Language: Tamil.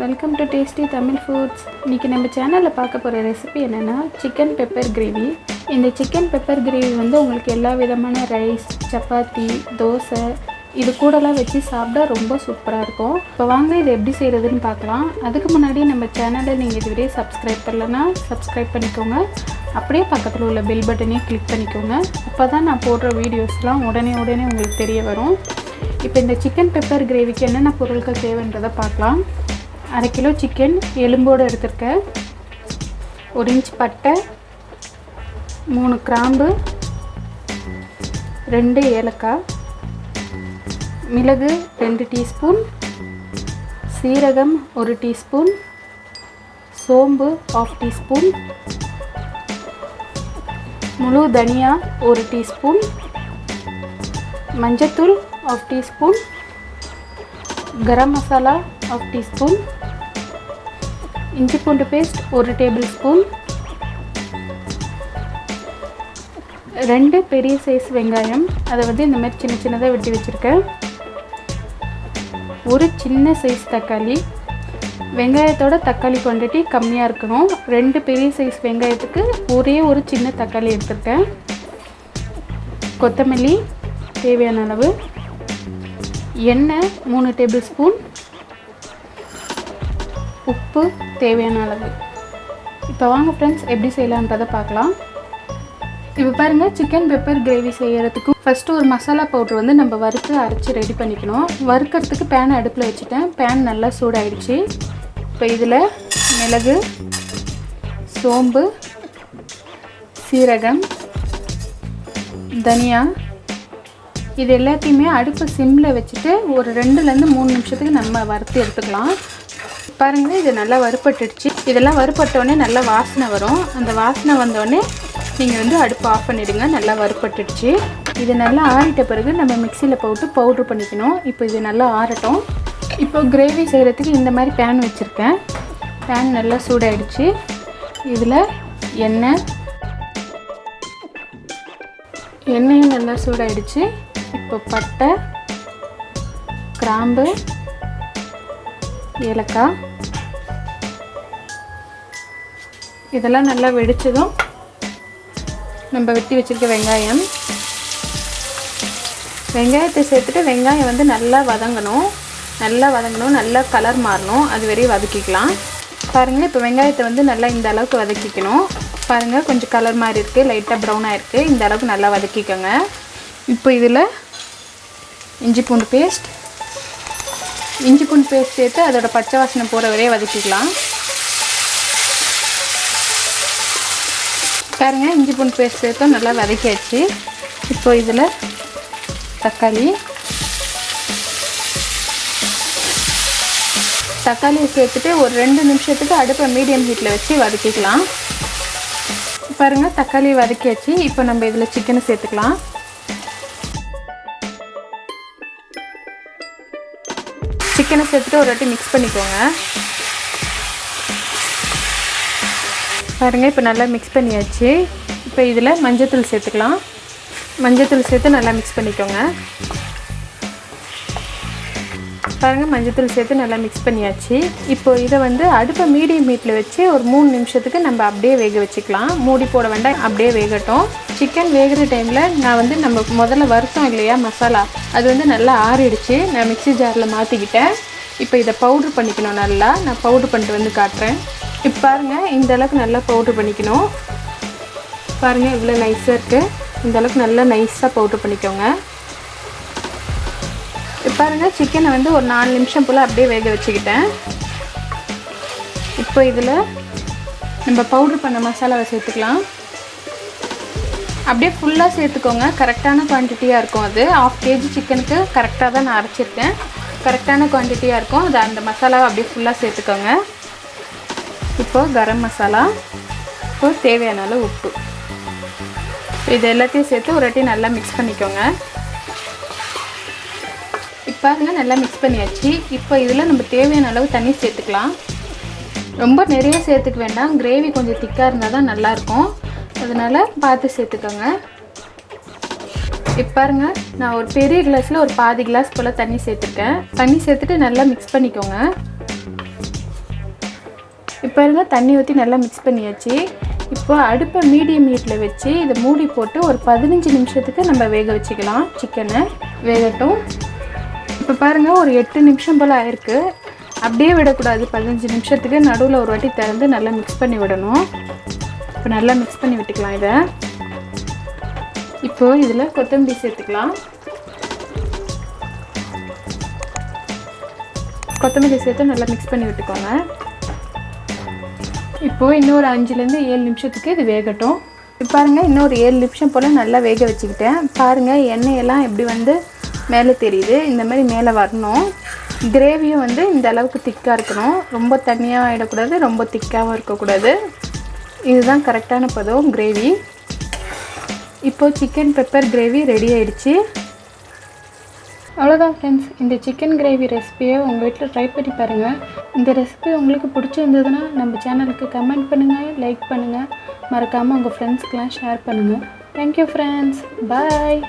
Welcome to tasty Tamil foods. இன்றைக்கி நம்ம சேனலில் பார்க்க போகிற ரெசிபி என்னென்னா சிக்கன் பெப்பர் கிரேவி. இந்த சிக்கன் பெப்பர் கிரேவி வந்து உங்களுக்கு எல்லா விதமான ரைஸ், சப்பாத்தி, தோசை இது கூடலாம் வச்சு சாப்பிட்டா ரொம்ப சூப்பராக இருக்கும். இப்போ வாங்க இதை எப்படி செய்கிறதுன்னு பார்க்கலாம். அதுக்கு முன்னாடி நம்ம சேனலை நீங்கள் இதுவரையே சப்ஸ்கிரைப் பண்ணலன்னா சப்ஸ்கிரைப் பண்ணிக்கோங்க. அப்படியே பக்கத்தில் உள்ள பெல் பட்டனையும் கிளிக் பண்ணிக்கோங்க. அப்போ தான் நான் போடுற வீடியோஸ்லாம் உடனே உங்களுக்கு தெரிய வரும். இப்போ இந்த சிக்கன் பெப்பர் கிரேவிக்கு என்னென்ன பொருட்கள் தேவைன்றதை பார்க்கலாம். 1/2 கிலோ சிக்கன் எலும்போடு எடுத்திருக்கேன். 1 இன்ச் பட்டை, 3 கிராம்பு, 2 ஏலக்காய், மிளகு 2 டீஸ்பூன், சீரகம் 1 டீஸ்பூன், சோம்பு 1/2 டீஸ்பூன், முழு தனியா 1 டீஸ்பூன், மஞ்சத்தூள் 1/2 டீஸ்பூன், கரம் மசாலா 1/2 டீஸ்பூன், இஞ்சி பூண்டு பேஸ்ட் 1 டேபிள் ஸ்பூன், 2 பெரிய சைஸ் வெங்காயம், அதை வந்து இந்த மாதிரி சின்னதாக வெட்டி வச்சுருக்கேன். 1 சின்ன சைஸ் தக்காளி. வெங்காயத்தோட தக்காளி குவான்டிட்டி கம்மியாக இருக்கணும். 2 பெரிய சைஸ் வெங்காயத்துக்கு ஒரே ஒரு சின்ன தக்காளி எடுத்துருக்கேன். கொத்தமல்லி தேவையான அளவு, எண்ணெய் 3 டேபிள் ஸ்பூன், உப்பு தேவையான அளவு. இப்போ வாங்க ஃப்ரெண்ட்ஸ் எப்படி செய்யலான்றதை பார்க்கலாம். இப்போ பாருங்கள், சிக்கன் பெப்பர் கிரேவி செய்கிறதுக்கு ஃபஸ்ட்டு ஒரு மசாலா பவுட்ரு வந்து நம்ம வறுத்து அரைச்சி ரெடி பண்ணிக்கணும். வறுக்கிறதுக்கு பேனை அடுப்பில் வச்சுட்டேன். பேன் நல்லா சூடாயிடுச்சு. இப்போ இதில் மிளகு, சோம்பு, சீரகம், தனியா இது எல்லாத்தையுமே அடுப்பு சிம்மில் வச்சுட்டு ஒரு 2லேருந்து 3 நிமிஷத்துக்கு நம்ம வறுத்து எடுத்துக்கலாம். பாருங்கள், இது நல்லா வறுப்பட்டுடுச்சு. இதெல்லாம் வறுப்பட்டோடனே நல்லா வாசனை வரும். அந்த வாசனை வந்தோடனே நீங்கள் வந்து அடுப்பு ஆஃப் பண்ணிவிடுங்க. நல்லா வறுப்பட்டுடுச்சு. இது நல்லா ஆறிட்ட பிறகு நம்ம மிக்சியில் போட்டு பவுட்ரு பண்ணிக்கணும். இப்போ இது நல்லா ஆறட்டும். இப்போ கிரேவி செய்கிறதுக்கு இந்த மாதிரி பேன் வச்சுருக்கேன். பேன் நல்லா சூடாயிடுச்சு. இதில் எண்ணெயும் நல்லா சூடாயிடுச்சு. இப்போ பட்டை, கிராம்பு, ஏலக்காய் இதெல்லாம் நல்லா வெடிச்சதும் நம்ம வெட்டி வச்சுருக்க வெங்காயத்தை சேர்த்துட்டு வெங்காயம் வந்து நல்லா வதங்கணும். நல்லா கலர் மாறணும். அது வரையும் வதக்கிக்கலாம். பாருங்கள், இப்போ வெங்காயத்தை வந்து நல்லா இந்த அளவுக்கு வதக்கிக்கணும். பாருங்கள், கொஞ்சம் கலர் மாதிரி இருக்குது, லைட்டாக ப்ரௌனாக இருக்குது. இந்த அளவுக்கு நல்லா வதக்கிக்கோங்க. இப்போ இதில் இஞ்சி பூண்டு பேஸ்ட் சேர்த்து அதோட பச்சை வாசனை போகிற வரையே வதக்கிக்கலாம். பாருங்கள், இஞ்சி பூண்டு பேஸ்ட் சேர்த்து நல்லா வதக்கியாச்சு. இப்போ இதில் தக்காளியை சேர்த்துட்டு ஒரு 2 நிமிஷத்துக்கு அடுப்பை மீடியம் ஹீட்டில் வச்சு வதக்கிக்கலாம். பாருங்கள், தக்காளி வதக்கியாச்சு. இப்போ நம்ம இதில் சிக்கனை சேர்த்துக்கலாம். சிக்கனை சேர்த்துட்டு ஒரு வாட்டி மிக்ஸ் பண்ணிக்கோங்க. பாருங்கள், இப்போ நல்லா மிக்ஸ் பண்ணியாச்சு. இப்போ இதில் மஞ்சத்தூள் சேர்த்துக்கலாம். மஞ்சத்தூள் சேர்த்து நல்லா மிக்ஸ் பண்ணிக்கோங்க. பாருங்கள், மஞ்சத்தூள் சேர்த்து நல்லா மிக்ஸ் பண்ணியாச்சு. இப்போ இதை வந்து அடுப்பை மீடியம் ஹீட்டில் வச்சு ஒரு 3 நிமிஷத்துக்கு நம்ம அப்படியே வேக வச்சுக்கலாம். மூடி போட வேண்டாம், அப்படியே வேகட்டும். சிக்கன் வேகிற டைமில் நான் வந்து நம்ம முதல்ல வறுத்தோம் இல்லையா மசாலா, அது வந்து நல்லா ஆறிடுச்சு. நான் மிக்ஸி ஜாரில் மாற்றிக்கிட்டேன். இப்போ இதை பவுட்ரு பண்ணிக்கணும். நல்லா நான் பவுட்ரு பண்ணிட்டு வந்து காட்டுறேன். இப்போ பாருங்கள், இந்த அளவுக்கு நல்லா பவுட்ரு பண்ணிக்கணும். பாருங்கள், இவ்வளோ நைஸாக இருக்குது. இந்த அளவுக்கு நல்லா நைஸாக பவுட்ரு பண்ணிக்கோங்க. இப்போ பாருங்கள், சிக்கனை வந்து ஒரு 4 நிமிஷம் போல் அப்படியே வேக வச்சுக்கிட்டேன். இப்போ இதில் நம்ம பவுட்ரு பண்ண மசாலாவை சேர்த்துக்கலாம். அப்படியே ஃபுல்லாக சேர்த்துக்கோங்க. கரெக்டான குவான்டிட்டியாக இருக்கும். அது 1/2 kg சிக்கனுக்கு கரெக்டாக தான் நான் அரைச்சிருக்கேன். கரெக்டான குவான்டிட்டியாக இருக்கும். அது அந்த மசாலாவை அப்படியே ஃபுல்லாக சேர்த்துக்கோங்க. இப்போது கரம் மசாலா, இப்போ தேவையான அளவு உப்பு, இது எல்லாத்தையும் சேர்த்து ஒரு வாட்டி நல்லா மிக்ஸ் பண்ணிக்கோங்க. இப்போ நல்லா மிக்ஸ் பண்ணியாச்சு. இப்போ இதில் நம்ம தேவையான அளவு தண்ணி சேர்த்துக்கலாம். ரொம்ப நிறைய சேர்த்துக்க வேண்டாம். கிரேவி கொஞ்சம் திக்காக இருந்தால் தான் நல்லாயிருக்கும். அதனால் பார்த்து சேர்த்துக்கோங்க. இப்போ பாருங்கள், நான் ஒரு பெரிய கிளாஸில் ஒரு பாதி கிளாஸ் போல் தண்ணி சேர்த்துருக்கேன். தண்ணி சேர்த்துட்டு நல்லா மிக்ஸ் பண்ணிக்கோங்க. இப்போ இருங்க தண்ணி ஊற்றி நல்லா மிக்ஸ் பண்ணியாச்சு. இப்போ அடுப்பை மீடியம் ஹீட்டில் வச்சு இதை மூடி போட்டு ஒரு 15 நிமிஷத்துக்கு நம்ம வேக வச்சுக்கலாம். சிக்கனை வேகட்டும். இப்போ பாருங்கள் ஒரு 8 நிமிஷம் போல் ஆயிருக்கு. அப்படியே விடக்கூடாது. 15 நிமிஷத்துக்கு நடுவில் ஒரு வாட்டி திறந்து நல்லா மிக்ஸ் பண்ணி விடணும். இப்போ நல்லா மிக்ஸ் பண்ணி விட்டுக்கலாம் இதை. இப்போது இதில் கொத்தமல்லி சேர்த்துக்கலாம். கொத்தமல்லி சேர்த்து நல்லா மிக்ஸ் பண்ணி விட்டுக்கோங்க. இப்போது இன்னொரு 5லேருந்து 7 நிமிஷத்துக்கு இது வேகட்டும். இப்போ பாருங்கள் இன்னொரு 7 நிமிஷம் போல் நல்லா வேக வச்சுக்கிட்டேன். பாருங்கள் எண்ணெயெல்லாம் எப்படி வந்து மேலே தெரியுது. இந்த மாதிரி மேலே வரணும். கிரேவியும் வந்து இந்த அளவுக்கு திக்காக இருக்கணும். ரொம்ப தண்ணியாக ஆகிடக்கூடாது, ரொம்ப திக்காகவும் இருக்கக்கூடாது. இதுதான் கரெக்டான பதம் கிரேவி. இப்போது சிக்கன் பெப்பர் கிரேவி ரெடி ஆயிடுச்சு. அவ்வளோதான் ஃப்ரெண்ட்ஸ். இந்த சிக்கன் கிரேவி ரெசிபியை உங்கள் வீட்டில் ட்ரை பண்ணி பாருங்கள். இந்த ரெசிபி உங்களுக்கு பிடிச்சிருந்ததுன்னா நம்ம சேனலுக்கு கமெண்ட் பண்ணுங்கள், லைக் பண்ணுங்கள், மறக்காமல் உங்கள் ஃப்ரெண்ட்ஸ்க்கெலாம் ஷேர் பண்ணுங்கள். Thank you friends. பாய்.